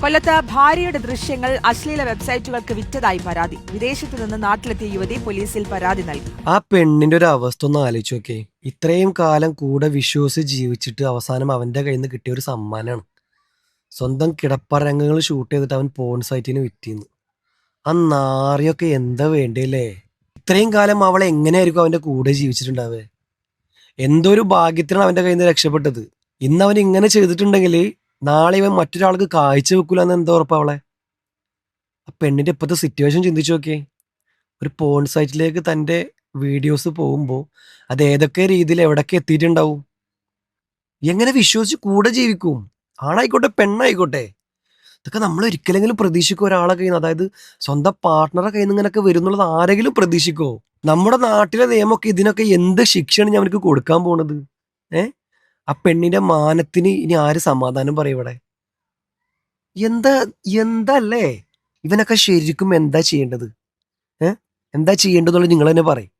കൊല്ലത്ത് ഭാര്യയുടെ ദൃശ്യങ്ങൾ അശ്ലീല വെബ്സൈറ്റുകൾക്ക് വിറ്റതായി പരാതി. വിദേശത്ത് നിന്ന് നാട്ടിലെത്തിയ യുവതി പോലീസിൽ പരാതി നൽകി. ആ പെണ്ണിന്റെ ഒരു അവസ്ഥ ഒന്ന് ആലോചിച്ച് നോക്കേ. ഇത്രയും കാലം കൂടെ വിശ്വസിച്ച് ജീവിച്ചിട്ട് അവസാനം അവന്റെ കയ്യിൽ നിന്ന് കിട്ടിയ ഒരു സമ്മാനമാണ്. സ്വന്തം കിടപ്പരംഗങ്ങൾ ഷൂട്ട് ചെയ്തിട്ട് അവൻ പോൺ സൈറ്റിന് വിറ്റിന്ന്. ആ നാറിയൊക്കെ എന്താ വേണ്ടല്ലേ? ഇത്രയും കാലം അവളെ എങ്ങനെയായിരിക്കും അവന്റെ കൂടെ ജീവിച്ചിട്ടുണ്ടാവേ? എന്തോ ഒരു ഭാഗ്യത്തിനാണ് അവന്റെ കയ്യിൽ നിന്ന് രക്ഷപ്പെട്ടത്. ഇന്ന് അവൻ ഇങ്ങനെ ചെയ്തിട്ടുണ്ടെങ്കിൽ നാളെ ഇവൻ മറ്റൊരാൾക്ക് കാഴ്ച വെക്കൂലെന്ന് എന്താ ഉറപ്പ് അവളെ? ആ പെണ്ണിന്റെ ഇപ്പോഴത്തെ സിറ്റുവേഷൻ ചിന്തിച്ചു നോക്കിയേ. ഒരു പോൺ സൈറ്റിലേക്ക് തൻ്റെ വീഡിയോസ് പോകുമ്പോൾ അത് ഏതൊക്കെ രീതിയിൽ എവിടൊക്കെ എത്തിയിട്ടുണ്ടാവും? എങ്ങനെ വിശ്വസിച്ച് കൂടെ ജീവിക്കും? ആണായിക്കോട്ടെ പെണ്ണായിക്കോട്ടെ. ഇതൊക്കെ നമ്മൾ ഒരിക്കലെങ്കിലും പ്രതീക്ഷിക്കും ഒരാളെ കയ്യിൽ നിന്ന്, അതായത് സ്വന്തം പാർട്ട്ണറെ കയ്യിൽ നിന്ന് ഇങ്ങനെയൊക്കെ വരും എന്നുള്ളത് ആരെങ്കിലും പ്രതീക്ഷിക്കോ? നമ്മുടെ നാട്ടിലെ നിയമമൊക്കെ ഇതിനൊക്കെ എന്ത് ശിക്ഷയാണ് ഞാൻ അവർക്ക് കൊടുക്കാൻ പോണത്? ആ പെണ്ണിന്റെ മാനത്തിന് ഇനി ആര് സമാധാനം പറയും ഇവിടെ? എന്താ എന്തല്ലേ ഇവനൊക്കെ ശരിക്കും എന്താ ചെയ്യേണ്ടത്? എന്താ ചെയ്യേണ്ടതെന്നുള്ളത് നിങ്ങൾ തന്നെ പറയും.